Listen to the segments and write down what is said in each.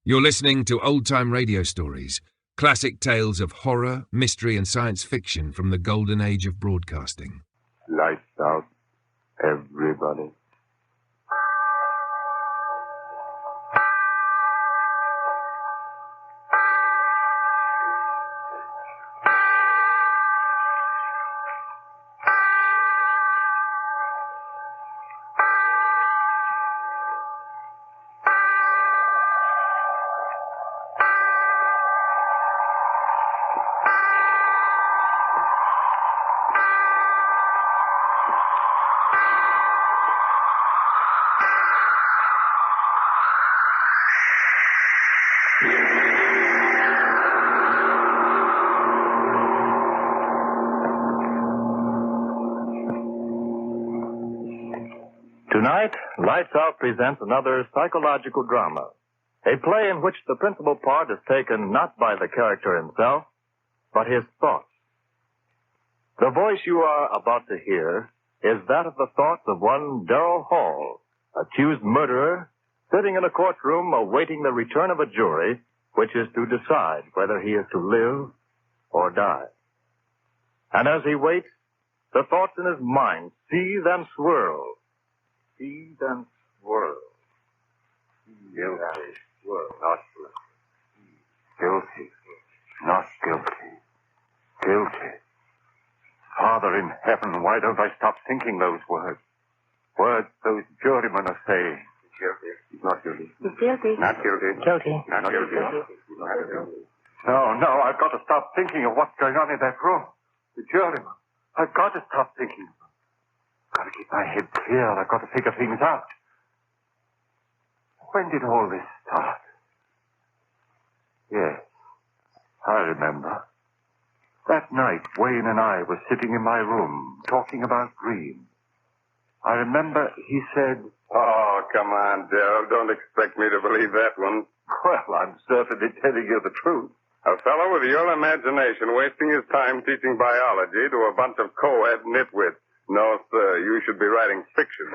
You're listening to old-time radio stories, classic tales of horror, mystery, and science fiction from the golden age of broadcasting. Lights out, everybody. Tonight, Lights Out presents another psychological drama, a play in which the principal part is taken not by the character himself, but his thoughts. The voice you are about to hear is that of the thoughts of one Darrell Hall, accused murderer, sitting in a courtroom awaiting the return of a jury which is to decide whether he is to live or die. And as he waits, the thoughts in his mind seethe and swirl. Seethe and swirl. Guilty. Not guilty. Not guilty. Guilty. Father in heaven, why don't I stop thinking those words? Words those jurymen are saying. Guilty. Not guilty. Guilty. Not guilty. Guilty. Not guilty. Guilty. No, I've got to stop thinking of what's going on in that room. The jurymen. I've got to stop thinking of them. I've got to keep my head clear. I've got to figure things out. When did all this start? Yes, I remember. That night, Wayne and I were sitting in my room, talking about dreams. I remember he said... Oh, come on, Darrell. Don't expect me to believe that one. Well, I'm certainly telling you the truth. A fellow with your imagination wasting his time teaching biology to a bunch of co-ed nitwits. No, sir, you should be writing fiction.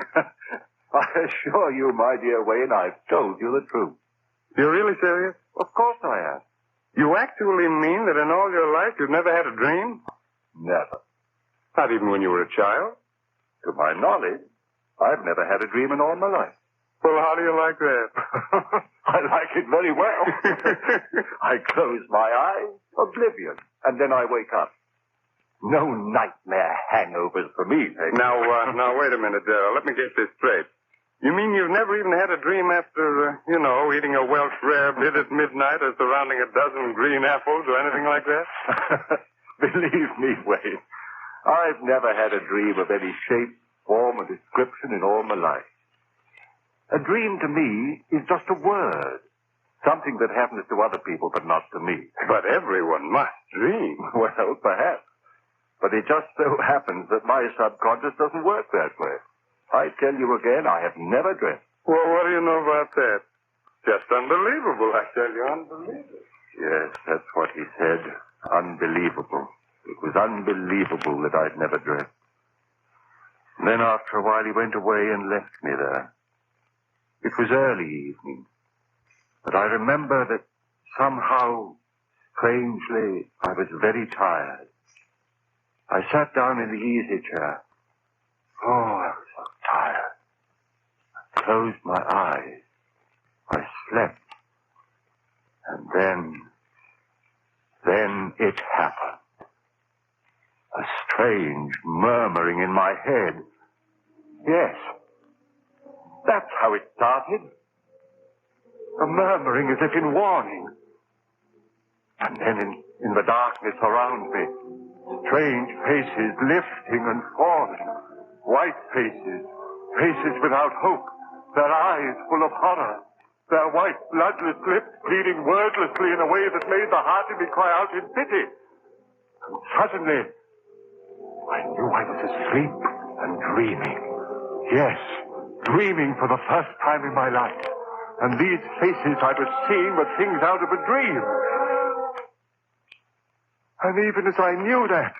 I assure you, my dear Wayne, I've told you the truth. You're really serious? Of course I am. You actually mean that in all your life you've never had a dream? Never. Not even when you were a child? To my knowledge, I've never had a dream in all my life. Well, how do you like that? I like it very well. I close my eyes, oblivion, and then I wake up. No nightmare hangovers for me, Peg. Now, wait a minute, Darrell. Let me get this straight. You mean you've never even had a dream after, eating a Welsh rarebit at midnight or surrounding a dozen green apples or anything like that? Believe me, Wayne, I've never had a dream of any shape, form, or description in all my life. A dream to me is just a word. Something that happens to other people, but not to me. But everyone must dream. Well, perhaps. But it just so happens that my subconscious doesn't work that way. I tell you again, I have never dreamt. Well, what do you know about that? Just unbelievable, I tell you, unbelievable. Yes, that's what he said. Unbelievable. It was unbelievable that I'd never dreamt. And then after a while he went away and left me there. It was early evening. But I remember that somehow, strangely, I was very tired. I sat down in the easy chair. Oh, I was so tired. I closed my eyes. I slept. And then it happened. A strange murmuring in my head. Yes, that's how it started. A murmuring as if in warning. And then in the darkness around me, strange faces lifting and falling. White faces. Faces without hope. Their eyes full of horror. Their white, bloodless lips pleading wordlessly in a way that made the heart in me cry out in pity. And suddenly, I knew I was asleep and dreaming. Yes, dreaming for the first time in my life. And these faces I was seeing were things out of a dream. And even as I knew that,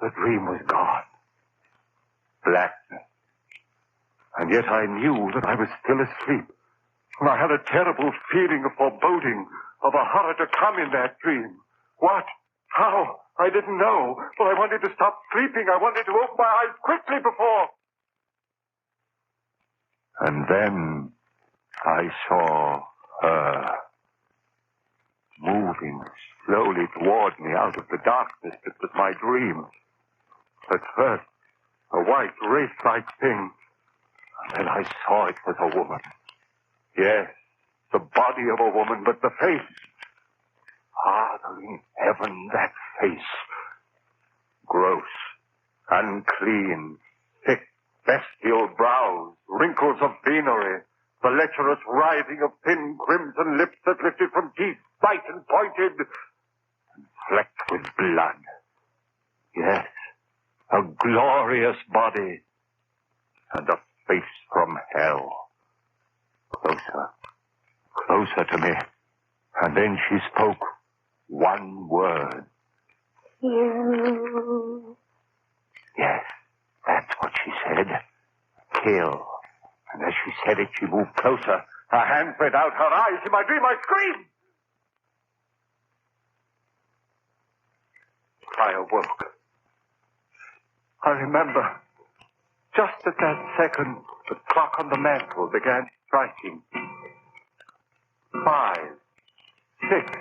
the dream was gone. Blackness. And yet I knew that I was still asleep. And I had a terrible feeling of foreboding, of a horror to come in that dream. What? How? I didn't know. But I wanted to stop sleeping. I wanted to open my eyes quickly before. And then I saw her moving slowly toward me out of the darkness that was my dream. At first, a white wraith-like thing. And then I saw it was a woman. Yes, the body of a woman, but the face. Father in heaven, that face. Gross, unclean, thick, bestial brows, wrinkles of venery, the lecherous writhing of thin crimson lips that lifted from teeth, white and pointed, and flecked with blood. Yes, a glorious body, and a face from hell. Closer to me, and then she spoke one word. You. Yes, that's what she said. Kill. And as she said it, she moved closer. Her hands went out, her eyes. In my dream, I screamed. I awoke. I remember, just at that second, the clock on the mantel began striking. 5, 6,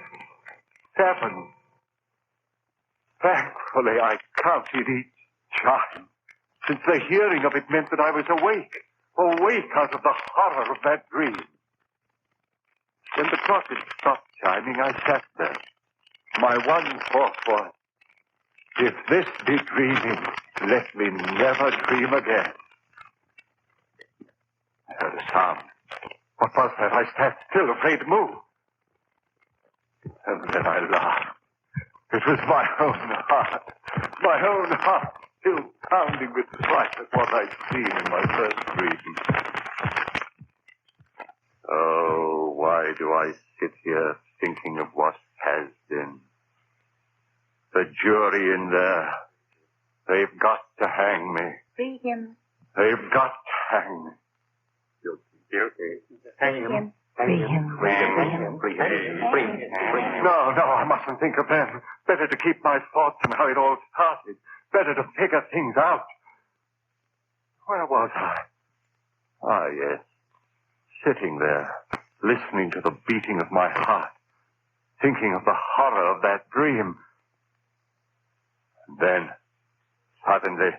7. Thankfully, I counted each chime, since the hearing of it meant that I was awake out of the horror of that dream. When the clock had stopped chiming, I sat there. My one thought was, if this be dreaming, let me never dream again. I heard a sound. What was that? I sat still, afraid to move. And then I laughed. It was my own heart, still pounding with fright at what I'd seen in my first dream. Oh, why do I sit here thinking of what has been? The jury in there, they've got to hang me. Free him. They've got to hang me. Guilty. Hang him. Free him. No, I mustn't think of them. Better to keep my thoughts on how it all started. Better to figure things out. Where was I? Ah, yes. Sitting there, listening to the beating of my heart, thinking of the horror of that dream. And then, suddenly,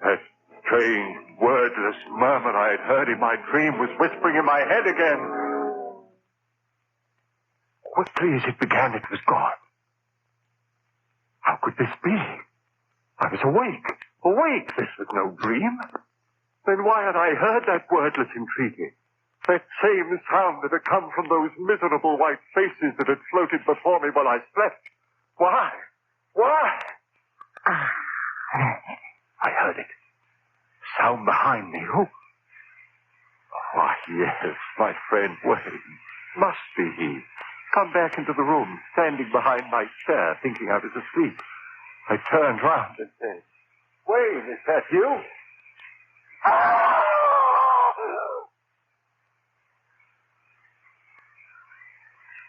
that strange, wordless murmur I had heard in my dream was whispering in my head again. Quickly as it began, it was gone. How could this be? I was awake. This was no dream. Then why had I heard that wordless entreaty? That same sound that had come from those miserable white faces that had floated before me while I slept. Why? I heard it. Sound behind me. Who? Why, yes, my friend Wayne. Must be he. Come back into the room, standing behind my chair, thinking I was asleep. I turned round and said, Wayne, is that you?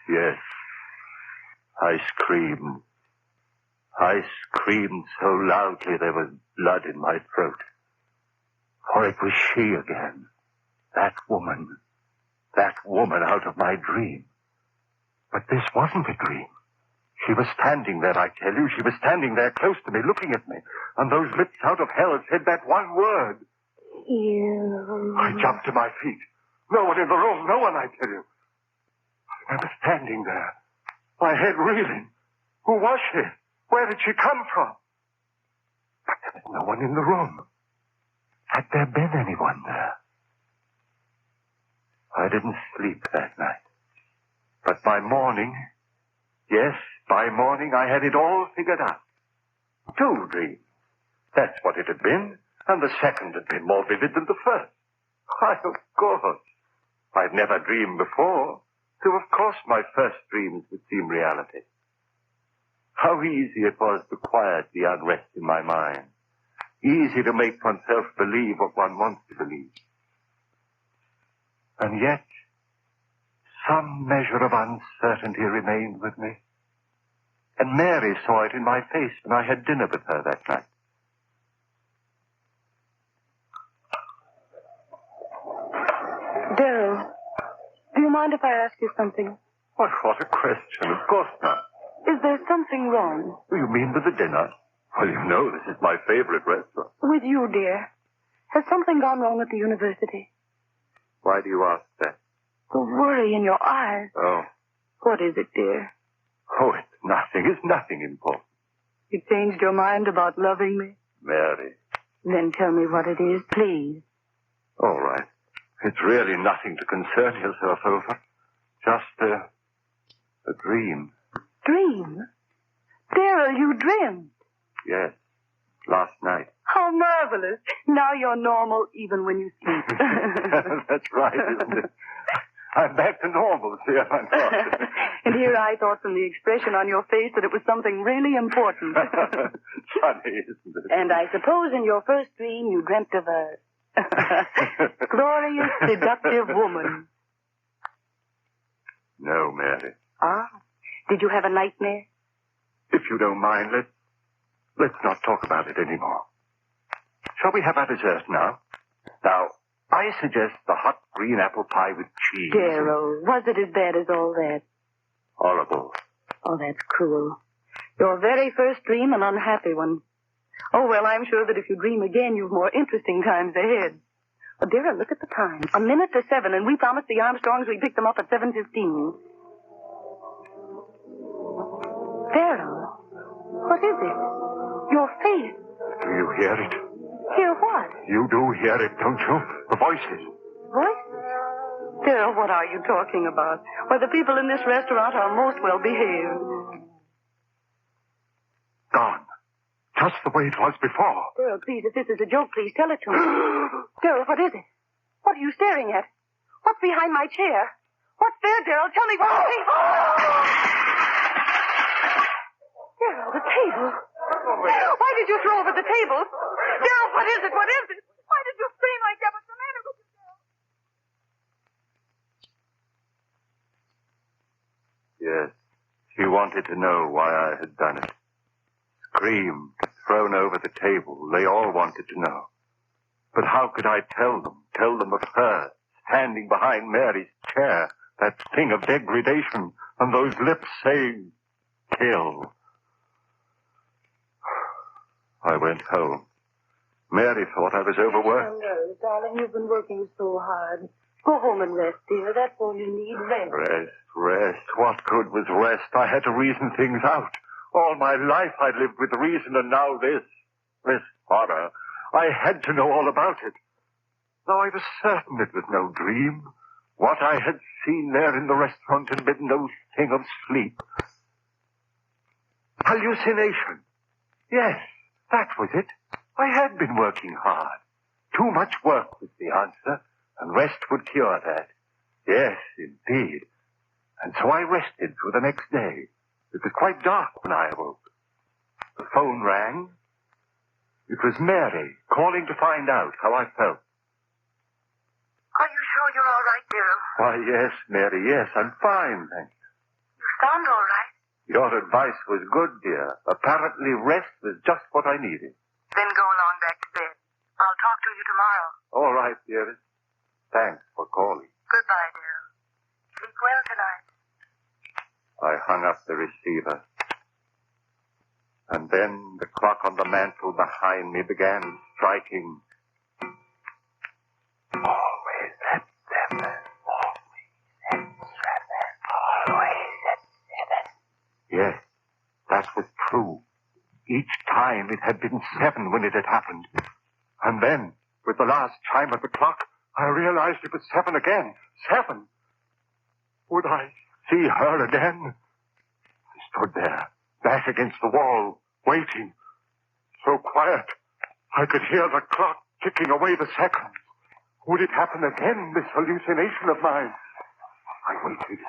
Yes, I screamed. I screamed so loudly there was blood in my throat. For it was she again. That woman out of my dream. But this wasn't a dream. She was standing there, I tell you. She was standing there close to me, looking at me. And those lips out of hell said that one word. You. I jumped to my feet. No one in the room, no one, I tell you. I was standing there, my head reeling. Who was she? Where did she come from? But there was no one in the room. Had there been anyone there? I didn't sleep that night. But by morning, yes, by morning I had it all figured out. 2 dreams. That's what it had been, and the second had been more vivid than the first. Why, of course. I'd never dreamed before, so of course my first dreams would seem reality. How easy it was to quiet the unrest in my mind. Easy to make oneself believe what one wants to believe. And yet, Some measure of uncertainty remained with me. And Mary saw it in my face when I had dinner with her that night. Daryl, do you mind if I ask you something? What a question. Of course not. Is there something wrong? You mean with the dinner? Well, you know, this is my favorite restaurant. With you, dear. Has something gone wrong at the university? Why do you ask that? The worry in your eyes. Oh. What is it, dear? Oh, it's nothing. It's nothing important. You changed your mind about loving me? Mary. Then tell me what it is, please. All right. It's really nothing to concern yourself over. Just a dream. Dream? Daryl, you dreamed. Yes. Last night. How marvelous. Now you're normal even when you sleep. That's right, isn't it? I'm back to normal, see if I'm not. And here I thought from the expression on your face that it was something really important. Funny, isn't it? And I suppose in your first dream you dreamt of a glorious, seductive woman. No, Mary. Ah, did you have a nightmare? If you don't mind, let's not talk about it anymore. Shall we have our dessert now? Now, I suggest the hot green apple pie with cheese. Daryl, was it as bad as all that? Horrible. Oh, that's cruel. Your very first dream, an unhappy one. Oh, well, I'm sure that if you dream again, you've more interesting times ahead. Oh, Daryl, look at the time. 7:01, and we promised the Armstrongs we'd pick them up at 7:15. Daryl, what is it? Your face. Do you hear it? Hear what? You do hear it, don't you? The voices. Voices? Daryl, what are you talking about? Why, the people in this restaurant are most well behaved. Gone. Just the way it was before. Daryl, please, if this is a joke, please tell it to me. Daryl, what is it? What are you staring at? What's behind my chair? What's there, Daryl? Tell me what you see. Daryl, the table. Why did you throw over the table? Daryl, what is it? What is it? Why did you scream like that? What's the matter with you, Daryl? Yes. She wanted to know why I had done it. Screamed, thrown over the table. They all wanted to know. But how could I tell them of her, standing behind Mary's chair, that thing of degradation, and those lips saying, kill. I went home. Mary thought I was overworked. No, darling, you've been working so hard. Go home and rest, dear. That's all you need, rest. Rest. What good was rest? I had to reason things out. All my life I lived with reason, and now this horror. I had to know all about it. Though I was certain it was no dream. What I had seen there in the restaurant had been no thing of sleep. Hallucination. Yes, that was it. I had been working hard. Too much work was the answer, and rest would cure that. Yes, indeed. And so I rested through the next day. It was quite dark when I awoke. The phone rang. It was Mary calling to find out how I felt. Are you sure you're all right, Daryl? Why, yes, Mary, yes, I'm fine, thank you. You sound all right. Your advice was good, dear. Apparently rest was just what I needed. Then go along back to bed. I'll talk to you tomorrow. All right, dearest. Thanks for calling. Goodbye, Daryl. Sleep well tonight. I hung up the receiver. And then the clock on the mantel behind me began striking. Always at 7. Always at 7. Always at 7. Yes, that was true. Each time it had been 7 when it had happened. And then, with the last chime of the clock, I realized it was 7 again. 7. Would I see her again? I stood there, back against the wall, waiting. So quiet, I could hear the clock ticking away the seconds. Would it happen again, this hallucination of mine? I waited.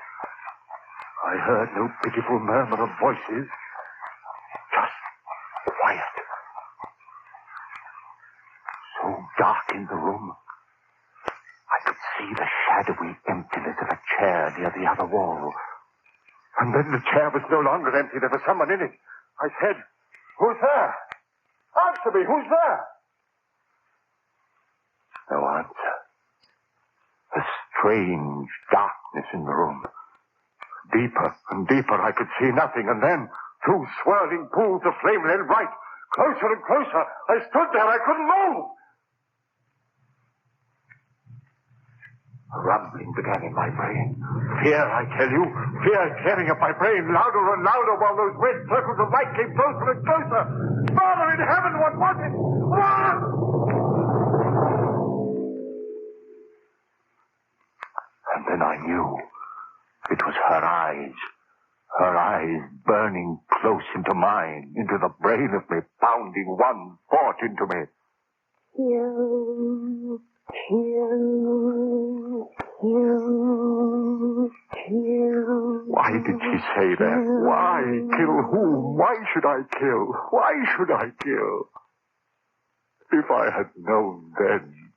I heard no pitiful murmur of voices. Just quiet. So dark in the room. I could see the shadowy emptiness of a chair near the other wall. And then the chair was no longer empty. There was someone in it. I said, "Who's there? Answer me, who's there?" No answer. A strange darkness in the room. Deeper and deeper, I could see nothing, and then, two swirling pools of flame led right, closer and closer. I stood there, I couldn't move. A rumbling began in my brain. Fear, I tell you, fear tearing up my brain, louder and louder, while those red circles of light came closer and closer. Father in heaven, what was it? What? And then I knew. It was her eyes burning close into mine, into the brain of me, pounding one thought into me. Kill. Why did she say that? Why? Kill whom? Why should I kill? Why should I kill? If I had known then.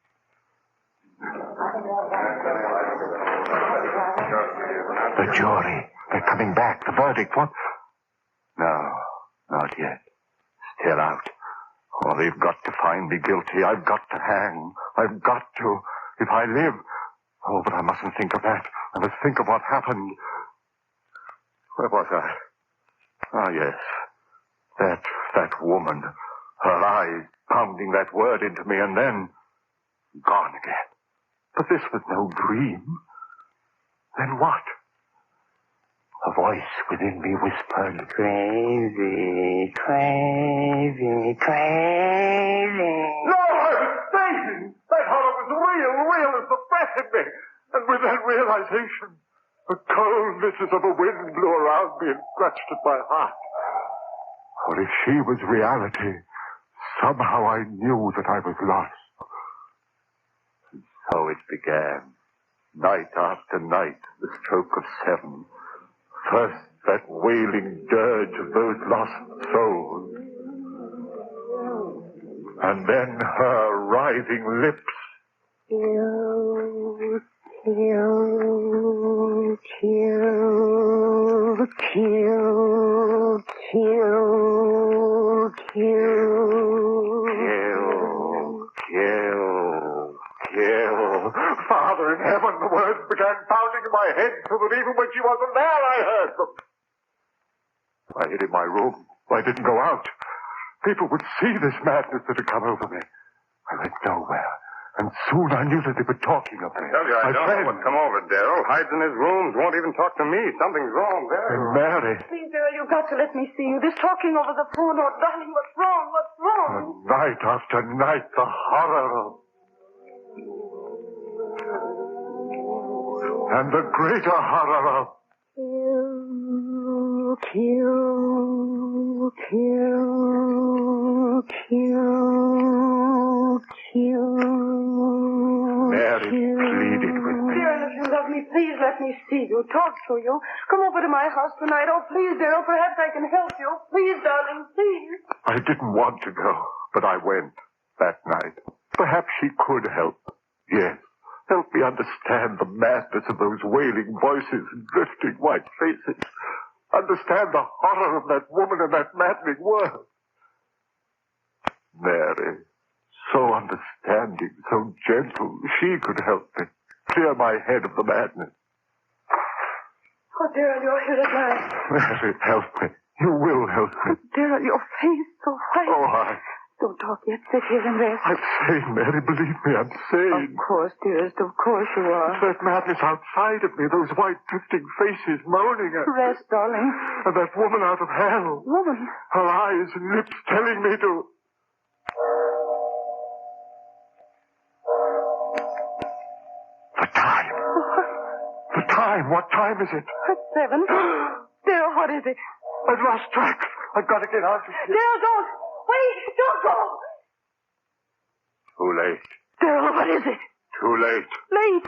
The jury. They're coming back. The verdict. What? No, not yet. Still out. Oh, they've got to find me guilty. I've got to hang. I've got to. If I live. Oh, but I mustn't think of that. I must think of what happened. Where was I? Ah, yes. That woman. Her eyes pounding that word into me, and then gone again. But this was no dream. Then what? A voice within me whispered, "Crazy, crazy, crazy." No, I was fainting. That horror was real as the breath in me. And with that realization, the cold misses of a wind blew around me and scratched at my heart. For if she was reality, somehow I knew that I was lost. And so it began. Night after night, the stroke of 7. First, that wailing dirge of those lost souls. And then her writhing lips. Kill, kill, kill, kill, kill, Kill. Father in heaven, the words began pounding in my head so that even when she wasn't there, I heard them. I hid in my room. I didn't go out. People would see this madness that had come over me. I went nowhere. And soon I knew that they were talking of me. I tell you, I don't know what's come over Darrell. Hides in his rooms, won't even talk to me. Something's wrong there. And Mary. Please, Darrell, you've got to let me see you. This talking over the phone, oh, darling, what's wrong? What's wrong? Night after night, the horror of... And the greater horror of... Kill, kill, kill, kill. Mary pleaded with me. Darrell, if you love me, please let me see you, talk to you. Come over to my house tonight. Oh, please, Darrell, perhaps I can help you. Please, darling, please. I didn't want to go, but I went that night. Perhaps she could help. Yes. Help me understand the madness of those wailing voices and drifting white faces. Understand the horror of that woman and that maddening world. Mary, so understanding, so gentle, she could help me. Clear my head of the madness. Oh, Darrell, you're here at last. Mary, help me. You will help me. Oh, Darrell, your face so white. Oh, Don't talk yet. Sit here and rest. I'm sane, Mary. Believe me, I'm sane. Of course, dearest. Of course you are. That madness outside of me, those white drifting faces moaning at me. Rest, darling. And that woman out of hell. Woman. Her eyes and lips telling me to... The time. The time. What time is it? It's 7. Darrell, what is it? I've lost track. I've got to get out of here. Darrell, don't. Wait, don't go. Too late. Darrell, what is it? Too late. Late.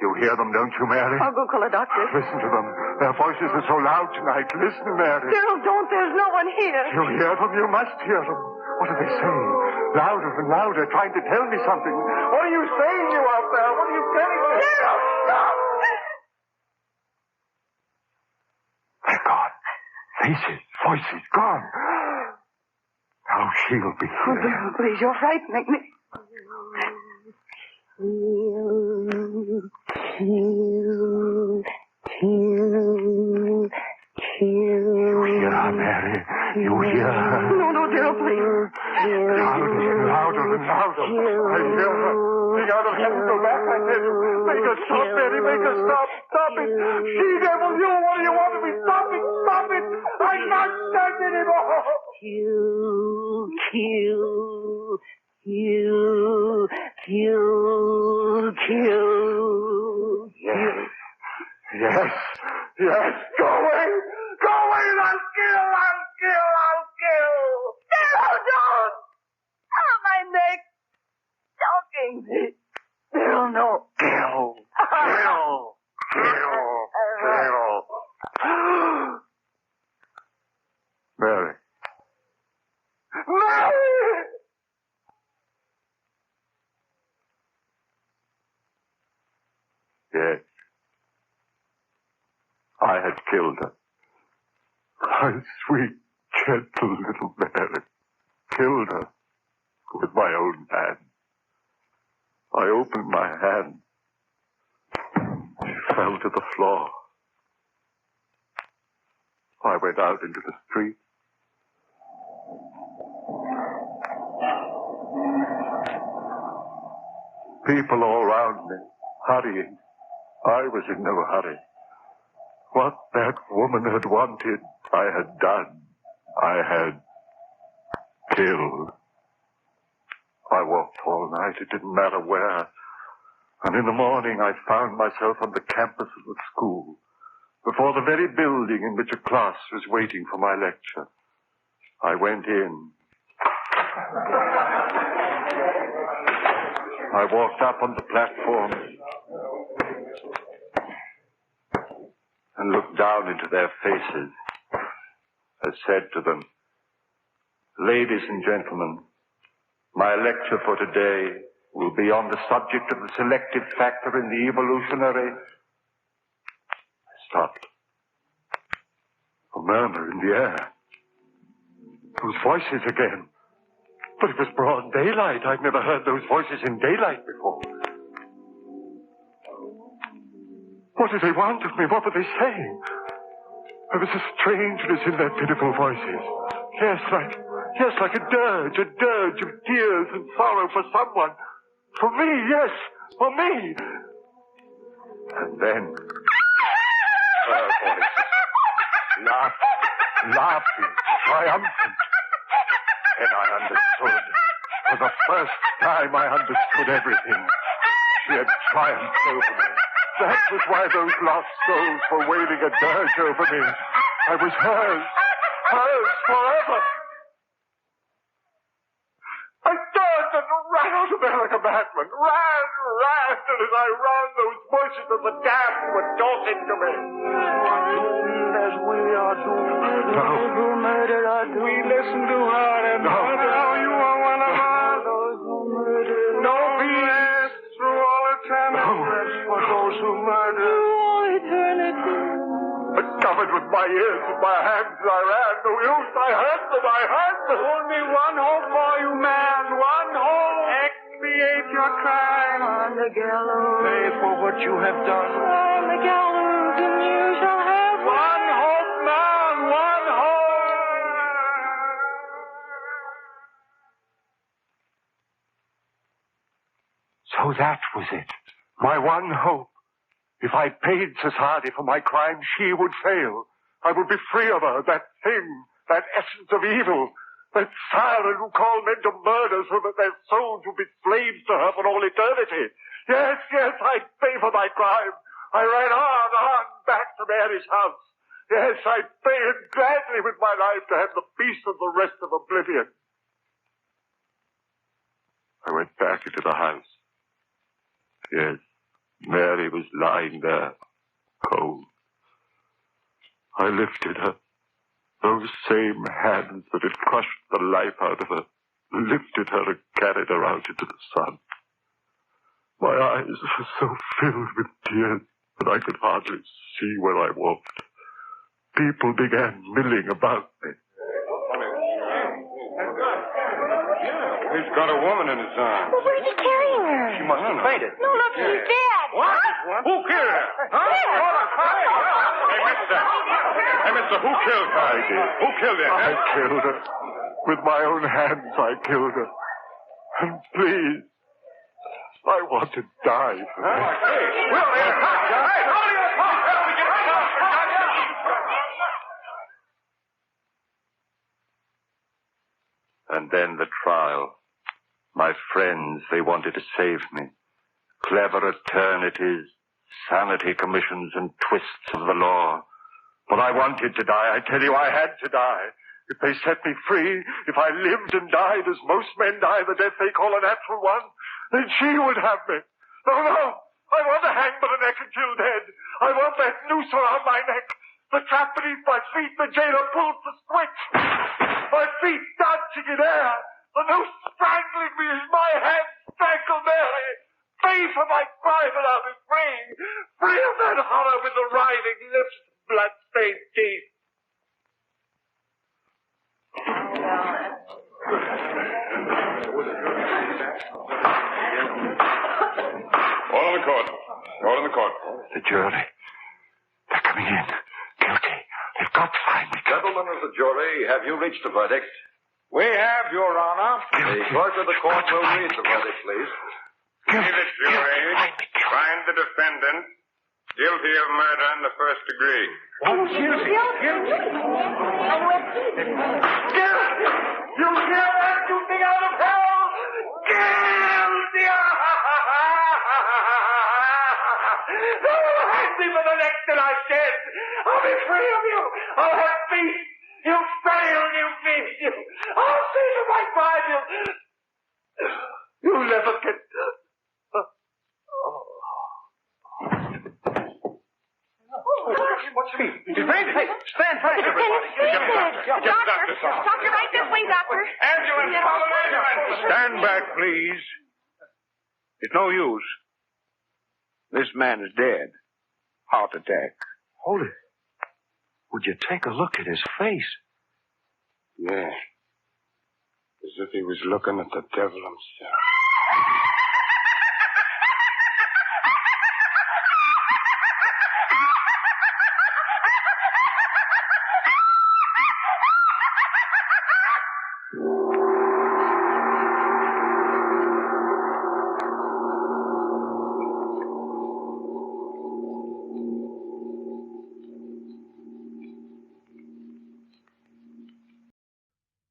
You hear them, don't you, Mary? I'll go call a doctor. Listen to them. Their voices are so loud tonight. Listen, Mary. Darrell, don't. There's no one here. You hear them? You must hear them. What are they saying? Louder and louder, trying to tell me something. What are you saying, you out there? What are you telling me? Darrell, stop! Faces, voices, gone. Now she'll be Oh, here. Daryl, please, you're frightening me. You hear her, Mary? You hear her? No, Daryl, please. Louder and louder. I hear her. Sing out of heaven, go back, I tell you. Make her stop, Mary, make her stop. Stop it. She devil, you, what do you want of me? Stop it, stop it. I can't stand it anymore. Yes. Go away. Go away. I'll kill. Daryl, don't! Oh, my neck. Choking me. Daryl, no. Kill. Mary. Yes. I had killed her. My sweet, gentle little Mary. Killed her with my own hand. I opened my hand. She fell to the floor. I went out into the street. People all around me, hurrying. I was in no hurry. What that woman had wanted, I had done. I had killed. I walked all night. It didn't matter where. And in the morning, I found myself on the campus of the school, before the very building in which a class was waiting for my lecture. I went in. I walked up on the platform and looked down into their faces. I said to them, "Ladies and gentlemen, my lecture for today will be on the subject of the selective factor in the evolutionary..." I stopped. A murmur in the air. Those voices again. But it was broad daylight. I'd never heard those voices in daylight before. What did they want of me? What were they saying? There was a strangeness in their pitiful voices. Yes, like a dirge of tears and sorrow for someone. For me, yes, for me. And then her voices, laughing, triumphant. Then I understood. For the first time I understood everything. She had triumphed over me. That was why those lost souls were wailing a dirge over me. I was hers forever. I turned and ran out of there like a madman. Ran, and as I ran, those voices of the damned were talking to me. As we are doomed. No. Who murdered our doomed. We listen to her and No. now you are one of us. Those who murdered. No peace through all eternity. No. For those who murdered. Through all eternity. But covered with my ears and my hands, I ran. No use. I heard them. Only one hope for you, man. One hope. Expiate your crime. On the gallows. Pay for what you have done. On the gallows, and you shall have one hope, man. One hope. So that was it. My one hope. If I paid society for my crime, she would fail. I would be free of her, that thing, that essence of evil, that siren who called men to murder so that their souls would be slaves to her for all eternity. Yes, I'd pay for my crime. I ran on, back to Mary's house. Yes, I'd pay it gladly with my life to have the peace of the rest of oblivion. I went back into the house. Yes. Mary was lying there, cold. I lifted her. Those same hands that had crushed the life out of her lifted her and carried her out into the sun. My eyes were so filled with tears that I could hardly see where I walked. people began milling about me. He's got a woman in his arms. Well, where's he carrying her? She must have fainted. No, look, she's dead. What? Who killed her? Huh? Hey, mister. Hey, mister, who killed her? I did. Who killed her? I killed her. With my own hands, I killed her. And please, I want to die for her. And then the trial. My friends, they wanted to save me. Clever eternities, sanity commissions, and twists of the law. But I wanted to die. I tell you, I had to die. If they set me free, if I lived and died as most men die, the death they call a natural one, then she would have me. No, no. I want to hang by the neck until dead. I want that noose around my neck. The trap beneath my feet, the jailer pulls the switch. My feet dancing in air. The noose strangling me as my hands strangle Mary. Free from my private, I'll be free. Free of that horror with the writhing lips and blood-stained teeth. All in the court. All in the court. The jury. They're coming in. Guilty. They've got to find me. Gentlemen of the jury, have you reached a verdict? We have, Your Honor. The clerk of the court will read the verdict, please. See the jury find the defendant guilty of murder in the first degree. Guilty! You hear that, you thing out of hell? Guilty! Hang me for the neck till I shed. I'll be free of you. I'll have peace. You failed, you beast, you. I'll see to my crime, you'll never get... What's he? He's fainted. Hey, stand tight, everybody. Doctor, right this way, doctor. Ambulance, call an ambulance. Stand back, please. It's no use. This man is dead. Heart attack. Hold it. Would you take a look at his face? Yeah. As if he was looking at the devil himself.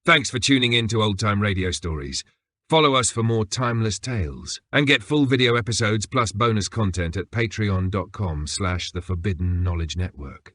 Thanks for tuning in to Old Time Radio Stories. Follow us for more timeless tales and get full video episodes plus bonus content at patreon.com/The Forbidden Knowledge Network.